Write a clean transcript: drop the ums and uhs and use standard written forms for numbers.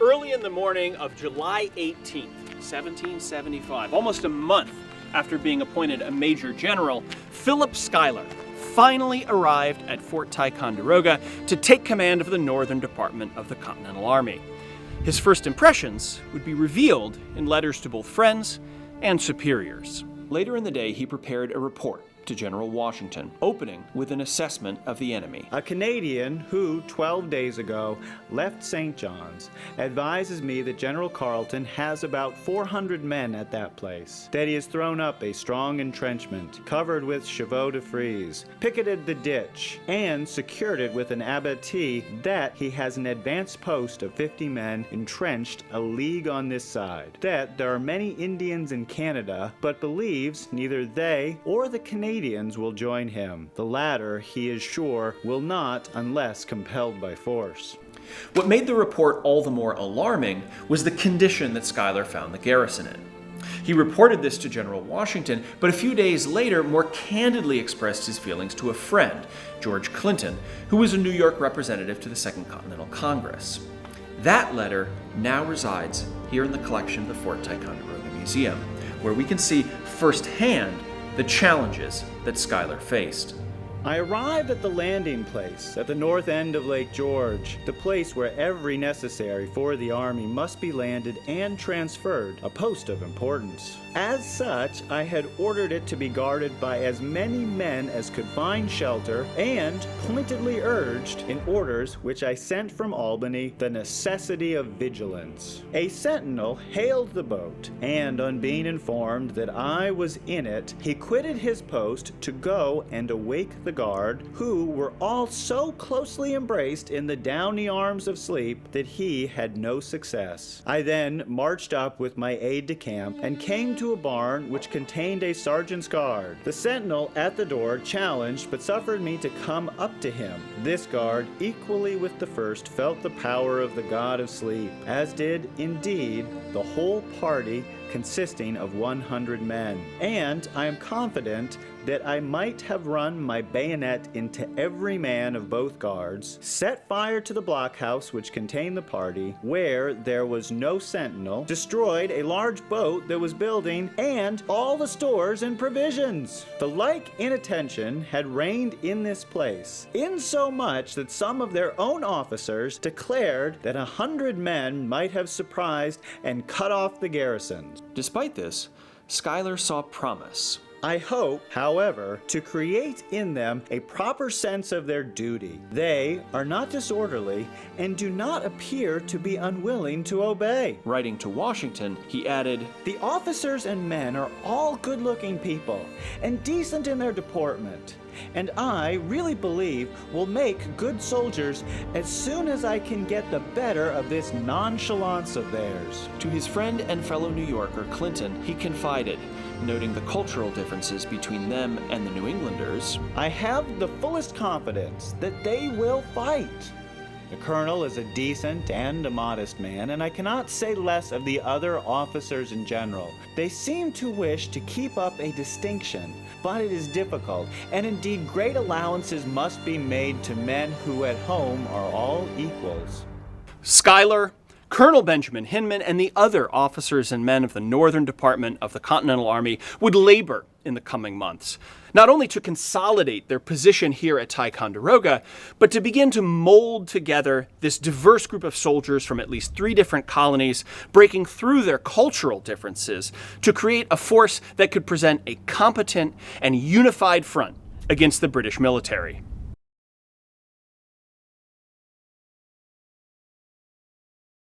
Early in the morning of July 18th, 1775, almost a month after being appointed a major general, Philip Schuyler finally arrived at Fort Ticonderoga to take command of the northern department of the Continental Army. His first impressions would be revealed in letters to both friends and superiors. Later in the day, he prepared a report to General Washington, opening with an assessment of the enemy. A Canadian who, 12 days ago, left St. John's advises me that General Carleton has about 400 men at that place, that he has thrown up a strong entrenchment, covered with chevaux de frise, picketed the ditch, and secured it with an abattis, that he has an advanced post of 50 men entrenched a league on this side, that there are many Indians in Canada, but believes neither they or the Canadians will join him. The latter, he is sure, will not unless compelled by force. What made the report all the more alarming was the condition that Schuyler found the garrison in. He reported this to General Washington, but a few days later more candidly expressed his feelings to a friend, George Clinton, who was a New York representative to the Second Continental Congress. That letter now resides here in the collection of the Fort Ticonderoga Museum, where we can see firsthand the challenges that Schuyler faced. I arrived at the landing place at the north end of Lake George, the place where every necessary for the Army must be landed and transferred, a post of importance. As such, I had ordered it to be guarded by as many men as could find shelter, and pointedly urged, in orders which I sent from Albany, the necessity of vigilance. A sentinel hailed the boat, and on being informed that I was in it, he quitted his post to go and awake the guard, who were all so closely embraced in the downy arms of sleep that he had no success. I then marched up with my aide-de-camp and came to a barn which contained a sergeant's guard. The sentinel at the door challenged but suffered me to come up to him. This guard, equally with the first, felt the power of the god of sleep, as did, indeed, the whole party consisting of 100 men. And I am confident that I might have run my bayonet into every man of both guards, set fire to the blockhouse which contained the party, where there was no sentinel, destroyed a large boat that was building, and all the stores and provisions. The like inattention had reigned in this place, insomuch that some of their own officers declared that 100 men might have surprised and cut off the garrisons. Despite this, Schuyler saw promise. I hope, however, to create in them a proper sense of their duty. They are not disorderly and do not appear to be unwilling to obey. Writing to Washington, he added, "The officers and men are all good-looking people and decent in their deportment, and I really believe will make good soldiers as soon as I can get the better of this nonchalance of theirs." To his friend and fellow New Yorker Clinton, he confided, noting the cultural differences between them and the New Englanders, "I have the fullest confidence that they will fight. The colonel is a decent and a modest man, and I cannot say less of the other officers in general. They seem to wish to keep up a distinction, but it is difficult, and indeed great allowances must be made to men who at home are all equals." Schuyler, Colonel Benjamin Hinman, and the other officers and men of the Northern Department of the Continental Army would labor in the coming months, not only to consolidate their position here at Ticonderoga, but to begin to mold together this diverse group of soldiers from at least 3 different colonies, breaking through their cultural differences to create a force that could present a competent and unified front against the British military.